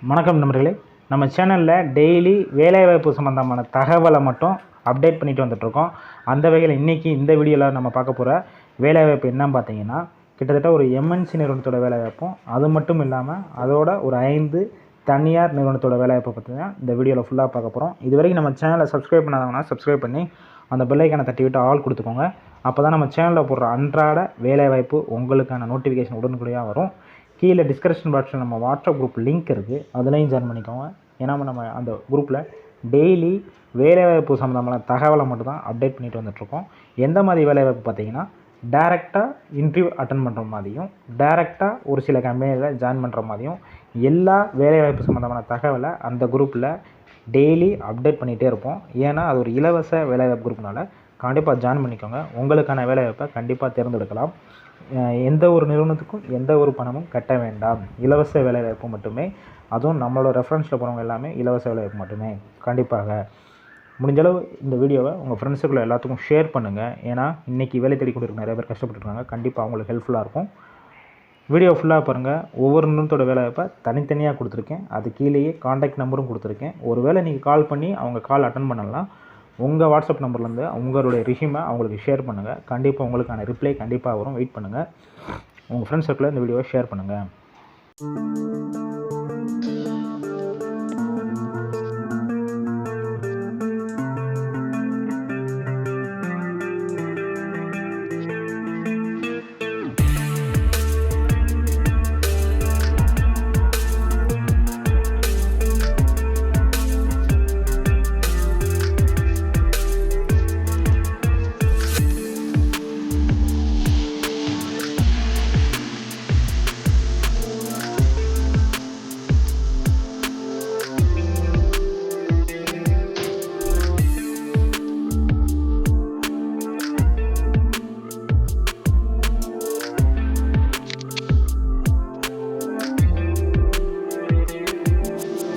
வணக்கம் நண்பர்களே. நம்ம சேனலில் டெய்லி வேலைவாய்ப்பு சம்மந்தமான தகவலை மட்டும் அப்டேட் பண்ணிட்டு வந்துட்ருக்கோம். அந்த வகையில் இன்றைக்கி இந்த வீடியோவில் நம்ம பார்க்க போகிற வேலைவாய்ப்பு என்னன்னு பார்த்தீங்கன்னா, கிட்டத்தட்ட ஒரு எம்என்சி நிறுவனத்தோட வேலைவாய்ப்பும், அது மட்டும் இல்லாமல் அதோட ஒரு 5 தனியார் நிறுவனத்தோட வேலைவாய்ப்பை பற்றி தான் இந்த வீடியோவில் ஃபுல்லாக பார்க்க போகிறோம். இது வரைக்கும் நம்ம சேனலை சப்ஸ்கிரைப் பண்ணாதவங்கன்னா சப்ஸ்கிரைப் பண்ணி அந்த பெல்லைக்கான தட்டி விட்டு ஆல் கொடுத்துக்கோங்க. அப்போ தான் நம்ம சேனலில் போடுற அன்றாட வேலைவாய்ப்பு உங்களுக்கான நோட்டிஃபிகேஷன் உடனுக்குடியாக வரும். கீழே டிஸ்கிரிப்ஷன் பாக்ஸில் நம்ம வாட்ஸ்அப் குரூப் லிங்க் இருக்குது, அதுலேயும் ஜாயின் பண்ணிக்கோங்க. ஏன்னா நம்ம அந்த குரூப்பில் டெய்லி வேலைவாய்ப்பு சம்மந்தமான தகவலை மட்டும் தான் அப்டேட் பண்ணிட்டு வந்துட்ருக்கோம். எந்த மாதிரி வேலைவாய்ப்பு பார்த்தீங்கன்னா, டைரெக்டாக இன்டர்வியூ அட்டன் பண்ணுற மாதிரியும், டைரெக்டாக ஒரு சில கம்பெனியில் ஜாயின் பண்ணுற மாதிரியும் எல்லா வேலைவாய்ப்பு சம்மந்தமான தகவலை அந்த குரூப்பில் டெய்லி அப்டேட் பண்ணிகிட்டே இருப்போம். ஏன்னா அது ஒரு இலவச வேலைவாய்ப்பு குரூப்னால கண்டிப்பாக ஜாயின் பண்ணிக்கோங்க. உங்களுக்கான வேலைவாய்ப்பை கண்டிப்பாக தேர்ந்தெடுக்கலாம். எந்த ஒரு நிறுவனத்துக்கும் எந்த ஒரு பணமும் கட்ட வேண்டாம். இலவச வேலைவாய்ப்பு மட்டுமே. அதுவும் நம்மளோட ரெஃபரன்ஸில் போகிறவங்க எல்லாமே இலவச வேலைவாய்ப்பு மட்டுமே. கண்டிப்பாக முடிஞ்சளவு இந்த வீடியோவை உங்கள் ஃப்ரெண்ட்ஸுக்குள்ள எல்லாத்துக்கும் ஷேர் பண்ணுங்கள். ஏன்னா இன்றைக்கி வேலை தேடி கொண்டு நிறைய பேர் கஷ்டப்பட்டுருக்காங்க. கண்டிப்பாக அவங்களுக்கு ஹெல்ப்ஃபுல்லாக இருக்கும். வீடியோ ஃபுல்லாக பாருங்கள். ஒவ்வொரு நிறுவனத்தோட வேலைவாய்ப்பை தனித்தனியாக கொடுத்துருக்கேன். அது கீழேயே காண்டாக்ட் நம்பரும் கொடுத்துருக்கேன். ஒரு வேளை நீங்கள் கால் பண்ணி அவங்க கால் அட்டன் பண்ணலாம், உங்கள் வாட்ஸ்அப் நம்பர்லேருந்து உங்களுடைய ரெஸ்யூமை அவங்களுக்கு ஷேர் பண்ணுங்கள். கண்டிப்பாக உங்களுக்கான ரிப்ளை கண்டிப்பாக வரும். வெயிட் பண்ணுங்கள். உங்கள் ஃப்ரெண்ட்ஸ் சர்க்கிளில் இந்த வீடியோவை ஷேர் பண்ணுங்கள்.